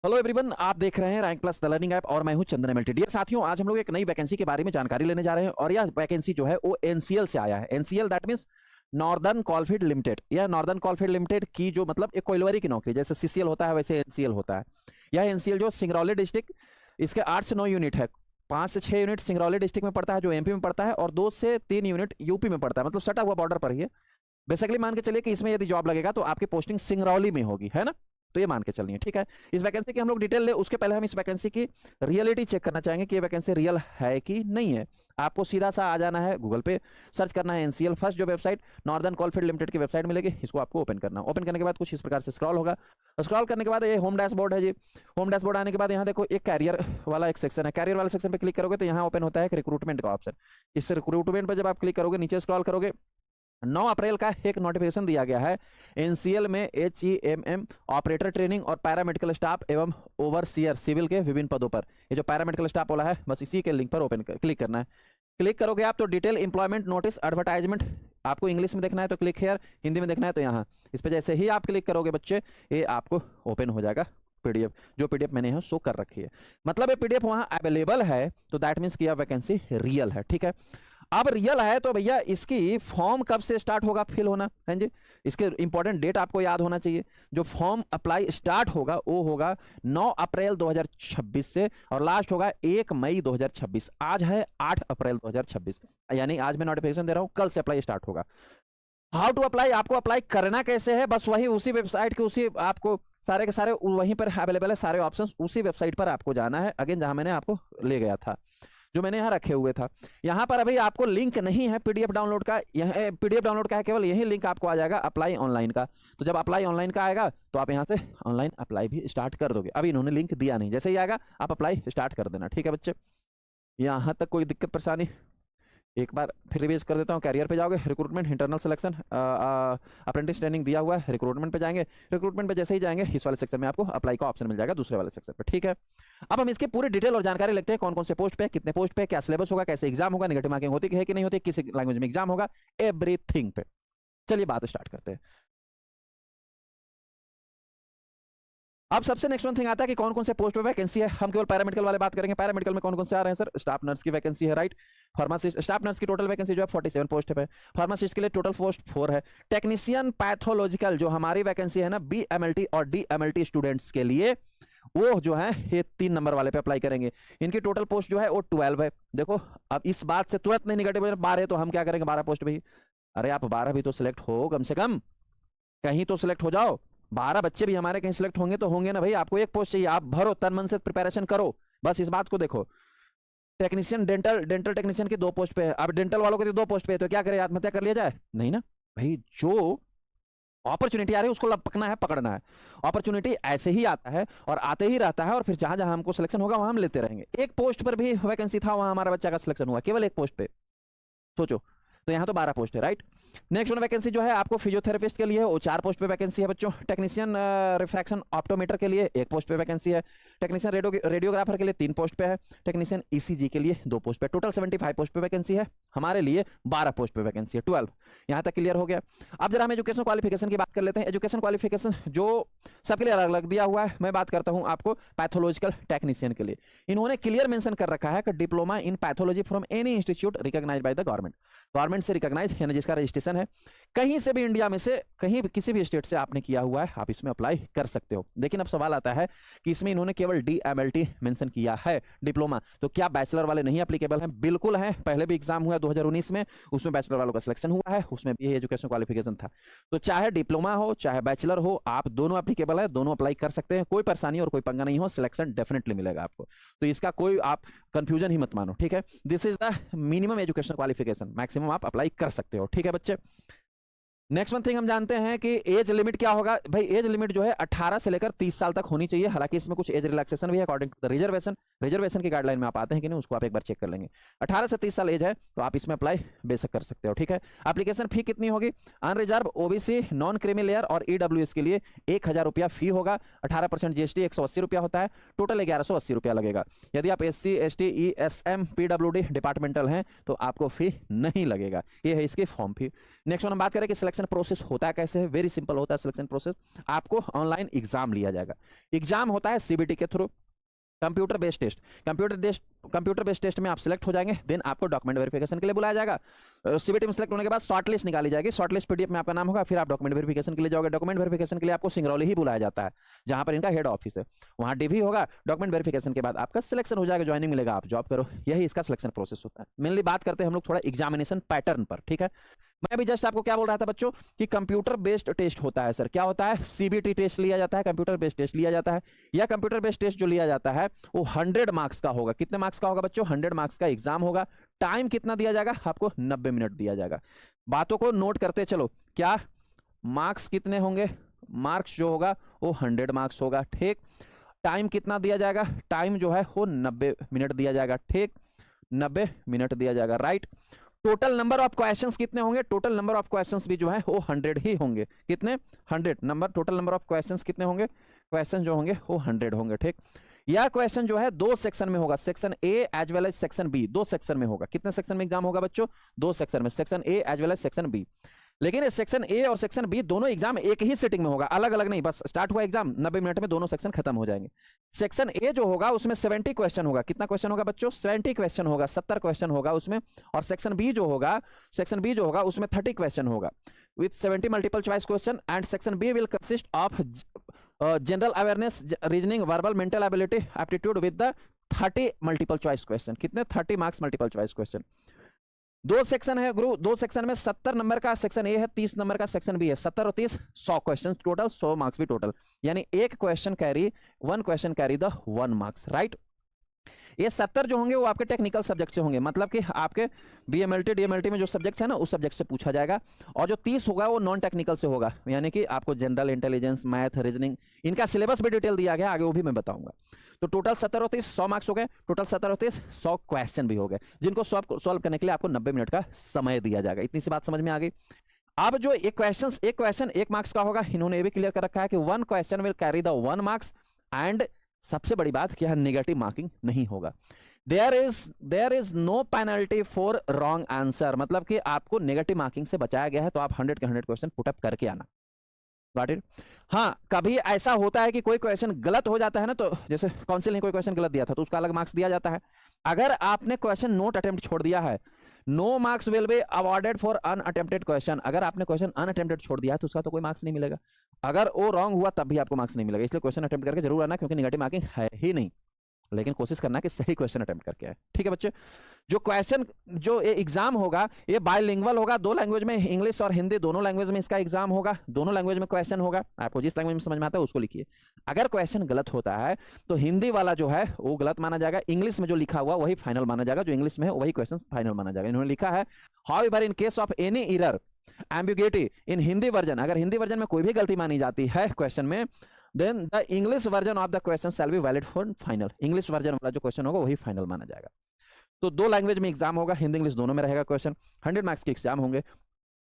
Hello everyone, आप देख रहे हैं rank plus the learning app और मैं हूं चंदन एमएलटी। डियर साथियों, आज हम लोग एक नई वैकेंसी के बारे में जानकारी लेने जा रहे हैं और यह वैकेंसी जो है वो एनसीएल से आया है। NCL that means northern coalfield limited. यह नॉर्दर्न कोलफील्ड लिमिटेड की जो मतलब एक कोयलवरी की नौकरी, जैसे सीसीएल होता है वैसे एनसीएल होता है। यह एनसीएल जो सिंगरौली डिस्ट्रिक्ट, इसके 8 से 9 यूनिट है। 5 से 6 यूनिट सिंगरौली डिस्ट्रिक्ट में पड़ता है जो एमपी में पड़ता है, और 2 से 3 यूनिट यूपी में पड़ता है, मतलब सटा हुआ बॉर्डर पर ही है। बेसिकली मान के चलिए कि इसमें यदि जॉब लगेगा तो आपकी पोस्टिंग सिंगरौली में होगी, है ना। तो ये मान के चलिए, ठीक है। इस वैकेंसी की हम लोग डिटेल ले उसके पहले हम इस वैकेंसी की रियलिटी चेक करना चाहेंगे कि ये वैकेंसी रियल है कि नहीं है। आपको सीधा सा आ जाना है गूगल पे, सर्च करना है एनसीएल। फर्स्ट जो वेबसाइट नॉर्दर्न कोलफील्ड लिमिटेड की वेबसाइट मिलेगी, इसको आपको ओपन करना। ओपन करने के बाद कुछ इस प्रकार से स्क्रॉल होगा। स्क्रॉल करने के बाद ये होम डैशबोर्ड है जी। होम डैशबोर्ड आने के बाद यहाँ देखो एक कैरियर वाला एक सेक्शन है। कैरियर वाले सेक्शन पे क्लिक करोगे तो यहाँ ओपन होता है रिक्रूटमेंट का ऑप्शन। इस रिक्रूटमेंट पर जब आप क्लिक करोगे, नीचे स्क्रॉल करोगे, 9 अप्रैल का एक नोटिफिकेशन दिया गया है। एनसीएल में एचईएमएम ऑपरेटर ट्रेनिंग और पैरामेडिकल स्टाफ एवं ओवरसीयर सिविल के विभिन्न पदों पर। ये जो पैरामेडिकल स्टाफ वाला है, बस इसी के लिंक पर क्लिक करना है। क्लिक करोगे आप तो डिटेल एम्प्लॉयमेंट नोटिस एडवर्टाइजमेंट, आपको इंग्लिश में देखना है तो क्लिक हेयर, हिंदी में देखना है तो यहाँ। इस पर जैसे ही आप क्लिक करोगे बच्चे, ये आपको ओपन हो जाएगा पीडीएफ। जो पीडीएफ मैंने यहाँ शो कर रखी है, मतलब ये पीडीएफ वहाँ अवेलेबल है, तो दैट मीन्स कि यह वैकेंसी रियल है, ठीक है। अब रियल है तो भैया इसकी फॉर्म कब से स्टार्ट होगा फिल होना, है जी। इसके इंपॉर्टेंट डेट आपको याद होना चाहिए। जो फॉर्म अप्लाई स्टार्ट होगा वो होगा 9 अप्रैल 2026 से और लास्ट होगा 1 मई 2026। आज है 8 अप्रैल 2026, यानी आज मैं नोटिफिकेशन दे रहा हूं, कल से अप्लाई स्टार्ट होगा। हाउ टू अप्लाई, आपको अप्लाई करना कैसे है, बस वही उसी वेबसाइट के उसी आपको सारे के सारे वहीं पर अवेलेबल है, सारे ऑप्शंस उसी वेबसाइट पर आपको जाना है। अगेन जहां मैंने आपको ले गया था, जो मैंने यहाँ रखे हुए था। यहाँ पर अभी आपको लिंक नहीं है पीडीएफ डाउनलोड का। यह पीडीएफ डाउनलोड का है, केवल यही लिंक आपको आ जाएगा अप्लाई ऑनलाइन का। तो जब अप्लाई ऑनलाइन का आएगा तो आप यहाँ से ऑनलाइन अप्लाई भी स्टार्ट कर दोगे। अभी इन्होंने लिंक दिया नहीं, जैसे ही आएगा आप अप्लाई स्टार्ट कर देना, ठीक है बच्चे। यहाँ तक कोई दिक्कत परेशानी? एक बार फिर रिवाइज कर देता हूँ। कैरियर पे जाओगे, recruitment, internal selection, apprentice training दिया हुआ है। रिक्रूटमेंट पे जाएंगे, रिक्रूटमेंट पे जैसे ही जाएंगे इस वाले सेक्शन में आपको अप्लाई का ऑप्शन मिल जाएगा, दूसरे वाले सेक्शन पे, ठीक है। अब हम इसकी पूरी डिटेल और जानकारी लेते हैं, कौन कौन से पोस्ट पे, कितने पोस्ट पे, क्या सिलेबस होगा, कैसे एग्जाम होगा, नेगेटिव मार्किंग होती है कि नहीं होती, किस लैंग्वेज में एग्जाम होगा, एवरीथिंग पे। चलिए बात स्टार्ट करते हैं। अब सबसे नेक्स्ट वन थिंग आता है कि कौन कौन से पोस्ट पे वैकेंसी है। हम केवल पैरामेडिकल वाले बात करेंगे। पैरामेडिकल में कौन कौन से आ रहे हैं सर? स्टाफ नर्स की वैकेंसी है, राइट। फार्मासिस्ट, स्टाफ नर्स की टोटल वैकेंसी जो है 47 पोस्ट पे। फार्मासिस्ट के लिए टोटल पोस्ट 4 है। टेक्नीशियन पैथोलॉजिकल जो हमारी वैकेंसी है ना, बीएमएलटी और डीएमएलटी स्टूडेंट्स के लिए, वो जो है ये 3 नंबर वाले पे अप्लाई करेंगे। इनकी टोटल पोस्ट जो है वो 12 है। देखो अब इस बात से तुरंत नहीं निगेटिव 12 तो हम क्या करेंगे, 12 पोस्ट पे ही। अरे आप 12 भी तो सिलेक्ट हो, कम से कम कहीं तो सिलेक्ट हो जाओ। 12 बच्चे भी हमारे कहीं सिलेक्ट होंगे तो होंगे ना भाई। आपको एक पोस्ट चाहिए, आप भरो, तन मन से प्रिपरेशन करो, बस इस बात को देखो। टेक्नीशियन डेंटल टेक्नीशियन की 2 पोस्ट पे है। अब डेंटल वालों के 2 पोस्ट पे है तो क्या करें, आत्महत्या कर लिया जाए? नहीं ना भाई। जो अपॉर्चुनिटी आ रही है उसको पकना है, पकड़ना है। अपॉर्चुनिटी ऐसे ही आता है और आते ही रहता है, और फिर जहां जहां हमको सिलेक्शन होगा वहां हम लेते रहेंगे। एक पोस्ट पर भी वैकेंसी था, वहां हमारा बच्चा का सिलेक्शन हुआ, केवल एक पोस्ट पे, सोचो। तो यहाँ तो 12 पोस्ट है, राइट। नेक्स्ट वन वैकेंसी जो है आपको फिजियोथेरेपिस्ट के लिए, वो 4 पोस्ट पे वैकेंसी है बच्चों। टेक्नीशियन रिफ्रैक्शन ऑप्टोमीटर के लिए 1 पोस्ट पे वैकेंसी है। टेक्नीशियन रेडियोग्राफर के लिए 3 पोस्ट पे है। टेक्नीशियन ईसीजी के लिए 2 पोस्ट पे। टोटल 75 पोस्ट पे वैकेंसी है। हमारे लिए 12 पोस्ट पे वैकेंसी है, 12। यहाँ तक क्लियर हो गया। अब जरा हम एजुकेशन क्वालिफिकेशन की बात कर लेते हैं। एजुकेशन क्वालिफिकेशन जो सबके लिए अलग अलग दिया हुआ है, मैं बात करता हूँ आपको पैथोलॉजिकल टेक्नीशियन के लिए। इन्होंने क्लियर मेंशन कर रखा है कि diploma in pathology from any institute recognised by the government से रिकॉग्नाइज, यानी जिसका रजिस्ट्रेशन है, कहीं से भी इंडिया में से, कहीं भी किसी भी स्टेट से आपने किया हुआ है, आप इसमें अप्लाई कर सकते हो। लेकिन अब सवाल आता है कि इसमें इन्होंने केवल डीएमएलटी मेंशन किया है, डिप्लोमा। तो क्या बैचलर वाले नहीं एप्लीकेबल हैं? बिल्कुल हैं। पहले भी एग्जाम हुआ 2019 में, उसमें बैचलर वालों का सिलेक्शन हुआ है, उसमें भी एजुकेशन क्वालिफिकेशन था। तो चाहे डिप्लोमा हो चाहे बैचलर हो, आप दोनों एप्लीकेबल है, दोनों अप्लाई कर सकते हैं। कोई परेशानी और कोई पंगा नहीं हो, सिलेक्शन डेफिनेटली मिलेगा आपको। तो इसका कोई आप कंफ्यूजन ही मत मानो, ठीक है। This is the minimum education qualification, maximum आप अप्लाई कर सकते हो, ठीक है बच्चे। नेक्स्ट वन थिंग हम जानते हैं कि एज लिमिट क्या होगा। भाई एज लिमिट जो है 18 से लेकर 30 साल तक होनी चाहिए। हालांकि इसमें कुछ एज रिलैक्सेशन भी है अकॉर्डिंग टू द रिजर्वेशन की गाइडलाइन में आप आते हैं कि नहीं, उसको आप एक बार चेक कर लेंगे। 18 से 30 साल एज है तो आप इसमें अप्लाई बेशक कर सकते हो, ठीक है। एप्लीकेशन फी कितनी होगी? Unreserve, OBC, non creamy layer और ईडब्ल्यूएस के लिए 1000 रुपया फी होगा। 18% जीएसटी 180 रुपया होता है। टोटल 1180 रुपया लगेगा। यदि आप SC ST ESM PWD departmental हैं तो आपको फी नहीं लगेगा। ये है इसकी फॉर्म फी। नेक्स्ट वन हम बात करें कि सिलेक्शन सिलेक्शन प्रोसेस होता कैसे है, वेरी सिंपल होता है सिलेक्शन प्रोसेस। आपको ऑनलाइन एग्जाम लिया जाएगा, एग्जाम होता है सीबीटी के through, computer based test. Computer based test में आप सिलेक्ट हो जाएंगे, देन आपको डॉक्यूमेंट वेरिफिकेशन के लिए बुलाया जाएगा। सीबीटी में सिलेक्ट होने के बाद शॉर्ट लिस्ट निकाली जाएगी, शॉर्ट लिस्ट पीडीएफ में आपका नाम होगा, फिर आप डॉक्यूमेंट वेरिफिकेशन के लिए जाओगे। डॉक्यूमेंट वेरिफिकेशन के लिए आपको सिंगरौली ही बुलाया जाता है, जहां पर इनका हेड ऑफिस है, वहां डीवी होगा। डॉक्यूमेंट वेरिफिकेशन के बाद आपका सिलेक्शन हो जाएगा, ज्वाइनिंग मिलेगा, आप जॉब करो। यही इसका सिलेक्शन प्रोसेस होता है। मेनली बात करते हैं हम लोग थोड़ा एग्जामिनेशन पैटर्न पर, ठीक है। मैं अभी जस्ट आपको क्या बोल रहा था बच्चों कि कंप्यूटर बेस्ड टेस्ट होता है सर। क्या होता है? सीबीटी टेस्ट लिया जाता है, कंप्यूटर बेस्ड टेस्ट लिया जाता है। या कंप्यूटर बेस्ड टेस्ट जो लिया जाता है वो 100 मार्क्स का होगा। कितने मार्क्स का होगा बच्चों? 100 मार्क्स का एग्जाम होगा। टाइम कितना दिया जाएगा आपको? 90 मिनट दिया जाएगा। बातों को नोट करते चलो, क्या मार्क्स कितने होंगे? मार्क्स जो होगा वो 100 मार्क्स होगा, ठीक। टाइम कितना दिया जाएगा? टाइम जो है वो 90 मिनट दिया जाएगा, ठीक। 90 मिनट दिया जाएगा, right. Total number of questions कितने होंगे? टोटल नंबर ऑफ क्वेश्चंस भी जो है वो 100 ही होंगे। कितने? 100 number. Total number of questions कितने होंगे? क्वेश्चन जो होंगे वो 100 होंगे, ठीक। यह क्वेश्चन जो है 2 सेक्शन में होगा, section A as well as section B. 2 section में होगा। कितने सेक्शन में एग्जाम होगा बच्चों? 2 सेक्शन में, section A as well as section B. लेकिन सेक्शन ए और सेक्शन बी दोनों एग्जाम एक ही सिटिंग में होगा, अलग अलग नहीं। बस स्टार्ट हुआ एग्जाम, 90 मिनट में दोनों सेक्शन खत्म हो जाएंगे। सेक्शन ए जो होगा उसमें 70 क्वेश्चन होगा। कितना क्वेश्चन होगा बच्चों? 70 क्वेश्चन होगा, 70 क्वेश्चन होगा उसमें। और सेक्शन बी जो होगा उसमें 30 क्वेश्चन होगा with 70 multiple choice question. And section B will consist of general awareness, reasoning, verbal, mental ability, aptitude with the 30 multiple choice question. कितने? 30 marks multiple choice question. 2 section है गुरु, 2 सेक्शन में 70 number का section A है, 30 number का section B है। 70 और 30 100 question total, 100 marks भी टोटल। यानी एक question carry 1 question carry the 1 marks, right. ये 70 जो होंगे वो आपके टेक्निकल सब्जेक्ट से होंगे, मतलब कि आपके बीएमएलटी डीएमएलटी में जो सब्जेक्ट है ना उस सब्जेक्ट से पूछा जाएगा। और जो 30 होगा वो नॉन टेक्निकल से होगा, यानी कि आपको जनरल इंटेलिजेंस, मैथ, रीजनिंग, इनका सिलेबस भी डिटेल दिया गया, आगे वो भी मैं बताऊंगा। तो टोटल 70 और 30 100 मार्क्स हो गए। टोटल 70 और 30 100 क्वेश्चन भी हो गए, जिनको सॉल्व करने के लिए आपको 90 मिनट का समय दिया जाएगा। इतनी सी बात समझ में आ गई। अब जो एक क्वेश्चन 1 मार्क्स का होगा, इन्होंने ये भी क्लियर कर रखा है कि 1 question will carry the 1 marks. And सबसे बड़ी बात क्या है, नेगेटिव मार्किंग नहीं होगा। There is no penalty for wrong answer, मतलब कि आपको नेगेटिव मार्किंग से बचाया गया है। तो आप 100 के 100 क्वेश्चन पुटअप करके आना। Got it? हाँ, कभी ऐसा होता है कि कोई क्वेश्चन गलत हो जाता है ना, तो जैसे काउंसिल ने कोई क्वेश्चन गलत दिया था तो उसका अलग मार्क्स दिया जाता है। अगर आपने क्वेश्चन नोट अटेम्प्ट छोड़ दिया है, no marks will be awarded for unattempted question. अगर आपने क्वेश्चन अनअटेम्प्टेड छोड़ दिया है तो उसका तो कोई मार्क्स नहीं मिलेगा। अगर वो रॉन्ग हुआ तब भी आपको मार्क्स नहीं मिलेगा। इसलिए क्वेश्चन अटेम्प्ट करके जरूर आना, क्योंकि नेगेटिव मार्किंग है ही नहीं। लेकिन कोशिश करना कि सही क्वेश्चन अटेम्प्ट करके आए, ठीक है बच्चे। जो एग्जाम होगा ये बायलिंगुअल होगा, 2 लैंग्वेज में, इंग्लिश और हिंदी दोनों लैंग्वेज में इसका एग्जाम होगा। दोनों लैंग्वेज में क्वेश्चन होगा, आपको जिस लैंग्वेज में समझ में आता है उसको लिखिए। अगर क्वेश्चन गलत होता है तो हिंदी वाला जो है वो गलत माना जाएगा, इंग्लिश में जो लिखा हुआ वही फाइनल माना जाएगा, जो इंग्लिश में है वही क्वेश्चन फाइनल माना जाएगा। इन्होंने लिखा है, however in case of any error ambiguity in Hindi version, अगर हिंदी वर्जन में कोई भी गलती मानी जाती है क्वेश्चन में, then the English version of the question shall be valid for final. English version वाला जो क्वेश्चन होगा वही फाइनल माना जाएगा। तो 2 लैंग्वेज में एग्जाम होगा, हिंदी इंग्लिश दोनों में रहेगा क्वेश्चन। 100 मार्क्स के एग्जाम होंगे,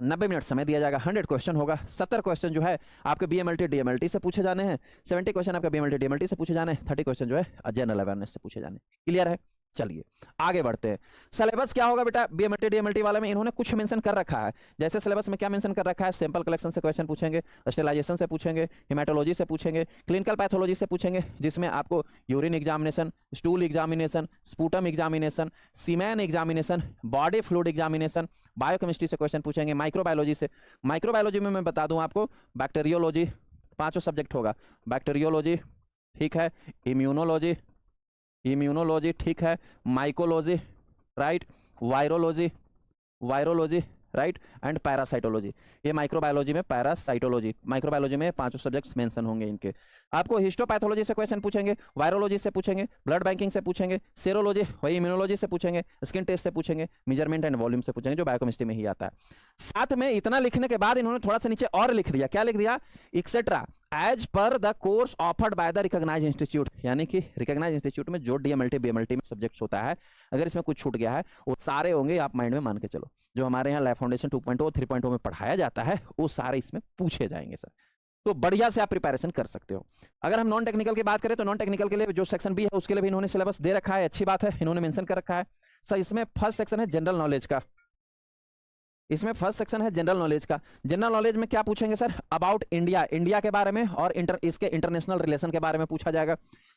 90 मिनट समय दिया जाएगा, 100 क्वेश्चन होगा। 70 क्वेश्चन जो है आपके बीएमएलटी डीएमएलटी से पूछे जाने हैं, 70 क्वेश्चन आपका बीएमएलटी डीएमएलटी से पूछे जाने हैं, 30 क्वेश्चन जो है जनरल अवेयरनेस से पूछे जाने। क्लियर है? चलिए आगे बढ़ते हैं। सिलेबस क्या होगा बेटा बीएमएलटी डीएमएलटी वाले में? इन्होंने कुछ मेंशन कर रखा है। जैसे सिलेबस में क्या मेंशन कर रखा है, सैंपल कलेक्शन से क्वेश्चन पूछेंगे, स्टेलाइजेशन से पूछेंगे, हेमाटोलॉजी से पूछेंगे, क्लिनिकल पैथोलॉजी से पूछेंगे, जिसमें आपको urine examination, stool examination, sputum examination, semen examination, body fluid examination, biochemistry से क्वेश्चन पूछेंगे, माइक्रोबायोलॉजी से। माइक्रोबायोलॉजी में मैं बता दूं आपको, बैक्टीरियोलॉजी 5 सब्जेक्ट होगा। बैक्टीरियोलॉजी ठीक है, इम्यूनोलॉजी ठीक है, mycology right, virology right, and parasitology. ये माइक्रोबायोलॉजी में, पैरासाइटोलॉजी माइक्रोबायोलॉजी में 5 सब्जेक्ट्स मेंशन होंगे इनके। आपको हिस्टोपैथोलॉजी से क्वेश्चन पूछेंगे, वायरोलॉजी से पूछेंगे, ब्लड बैंकिंग से पूछेंगे, सेरोलॉजी वही इम्यूनोलॉजी से पूछेंगे, स्किन टेस्ट से पूछेंगे, मेजरमेंट एंड वॉल्यूम से पूछेंगे, जो बायोकेमिस्ट्री में ही आता है। साथ में इतना लिखने के बाद इन्होंने थोड़ा सा नीचे और लिख दिया। क्या लिख दिया? Etcetera as per the course offered by the recognised institute. यानी कि रिकॉग्नाइज्ड इंस्टीट्यूट में जो डीएमएलटी बीएमएलटी में सब्जेक्ट्स होता है, अगर इसमें कुछ छूट गया है वो सारे होंगे, आप माइंड में मान के चलो। जो हमारे यहाँ लैब फाउंडेशन 2.0 3.0 में पढ़ाया जाता है वो सारे इसमें पूछे जाएंगे सर। तो बढ़िया से आप प्रिपरेशन कर सकते हो। अगर हम नॉन टेक्निकल की बात करें तो नॉन टेक्निकल के लिए जो सेक्शन बी है उसके लिए भी इन्होंने सिलेबस दे रखा है, अच्छी बात है, इन्होंने मेंशन कर रखा है। सर इसमें फर्स्ट सेक्शन है जनरल नॉलेज का, इसमें फर्स्ट सेक्शन है जनरल नॉलेज का। जनरल नॉलेज में क्या पूछेंगे सर? अबाउट इंडिया, इंडिया के बारे में और इसके इंटरनेशनल रिलेशन के बारे में पूछा जाएगा।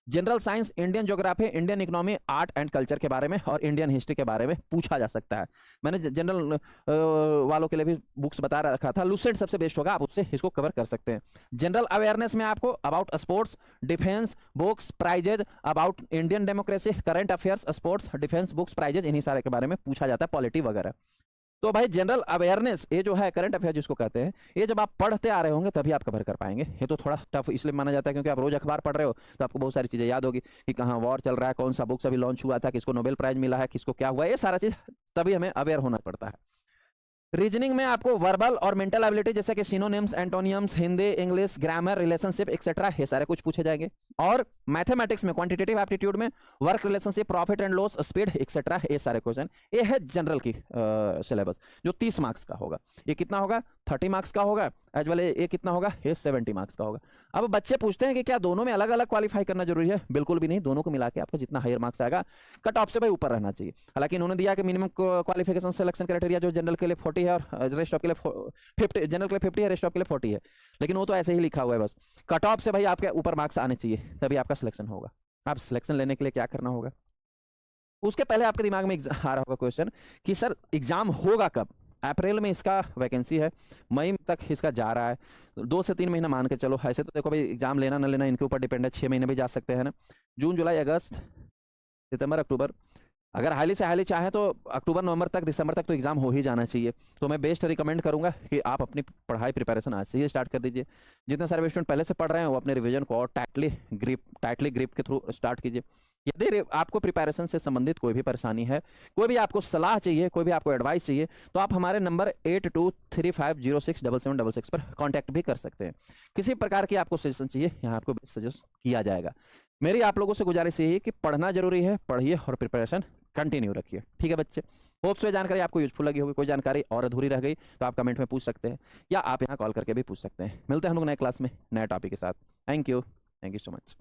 General science, Indian geography, Indian economy, art and culture के बारे में और इंडियन हिस्ट्री के बारे में पूछा जा सकता है। मैंने जनरल वालों के लिए भी बुक्स बता रखा था, लुसेंट सबसे बेस्ट होगा, आप उससे इसको कवर कर सकते हैं। जनरल अवेयरनेस में आपको about sports, defence, books, prizes, about Indian democracy, current affairs, sports, defence, books, prizes, इन्हीं सारे के बारे में पूछा जाता है, पॉलिटी वगैरह। तो भाई जनरल अवेयरनेस ये जो है करंट अफेयर जिसको कहते हैं, ये जब आप पढ़ते आ रहे होंगे तभी आप कवर कर पाएंगे। ये तो थोड़ा टफ इसलिए माना जाता है क्योंकि आप रोज अखबार पढ़ रहे हो, तो आपको बहुत सारी चीजें याद होगी कि कहाँ वॉर चल रहा है, कौन सा बुक्स अभी लॉन्च हुआ था, किसको नोबेल प्राइज मिला है, किसको क्या हुआ, ये सारा चीज तभी हमें अवेयर होना पड़ता है। रीजनिंग में आपको वर्बल और मेंटल एबिलिटी जैसे कि synonyms, एंटोनियम्स, Hindi, English, grammar, relationship etcetera, ये सारे कुछ पूछे जाएंगे। और मैथमेटिक्स में क्वांटिटेटिव एप्टीट्यूड में work relationship, profit and loss, speed etcetera, ये सारे क्वेश्चन। ये है जनरल की सिलेबस जो 30 मार्क्स का होगा। ये कितना होगा? 30 मार्क्स का होगा। एज वेल ये कितना होगा? ये 70 मार्क्स का होगा। अब बच्चे पूछते हैं कि क्या दोनों में अलग अलग क्वालिफाई करना जरूरी है? बिल्कुल भी नहीं, दोनों को मिला के आपको जितना हायर मार्क्स आएगा, कट ऑफ से भाई ऊपर रहना चाहिए। हालांकि इन्होंने दिया कि मिनिमम क्वालिफिकेशन सिलेक्शन क्राइटेरिया जो जनरल के लिए 40 है और रेस्ट ऑफ के लिए 50, जनरल के लिए 50 है, रेस्ट ऑफ के लिए 40 है, लेकिन वो तो ऐसे ही लिखा हुआ है बस। कट ऑफ से भाई आपके ऊपर मार्क्स आने चाहिए तभी आपका सिलेक्शन होगा। आप सिलेक्शन लेने के लिए क्या करना होगा? उसके पहले आपके दिमाग में आ रहा होगा क्वेश्चन कि सर एग्जाम होगा कब? अप्रैल में इसका वैकेंसी है, मई तक इसका जा रहा है, 2 से 3 महीना मान के चलो। ऐसे तो देखो भाई एग्जाम लेना ना लेना इनके ऊपर डिपेंड है, 6 महीने भी जा सकते हैं ना, जून, जुलाई, अगस्त, सितंबर, अक्टूबर। अगर हाईली से हाईली चाहे तो अक्टूबर, नवंबर तक, दिसंबर तक तो एग्जाम हो ही जाना चाहिए। तो मैं बेस्ट रिकमेंड करूंगा कि आप अपनी पढ़ाई प्रिपरेशन आज से ही स्टार्ट कर दीजिए। जितने सारे स्टूडेंट पहले से पढ़ रहे हैं वो अपने रिवीजन को और टाइटली ग्रिप के थ्रू स्टार्ट कीजिए। यदि आपको प्रिपरेशन से संबंधित कोई भी परेशानी है, कोई भी आपको सलाह चाहिए, कोई भी आपको एडवाइस चाहिए, तो आप हमारे नंबर 8235067766 पर कांटेक्ट भी कर सकते हैं। किसी प्रकार की आपको सजेशन चाहिए, यहाँ आपको सजेस्ट किया जाएगा। मेरी आप लोगों से गुजारिश यही है कि पढ़ना जरूरी है, पढ़िए और प्रिपरेशन कंटिन्यू रखिए। ठीक है बच्चे, होप सो जानकारी आपको यूजफुल लगी होगी। कोई जानकारी और अधूरी रह गई तो आप कमेंट में पूछ सकते हैं या आप यहाँ कॉल करके भी पूछ सकते हैं। मिलते हैं हम लोग नए क्लास में नए टॉपिक के साथ। Thank you so much.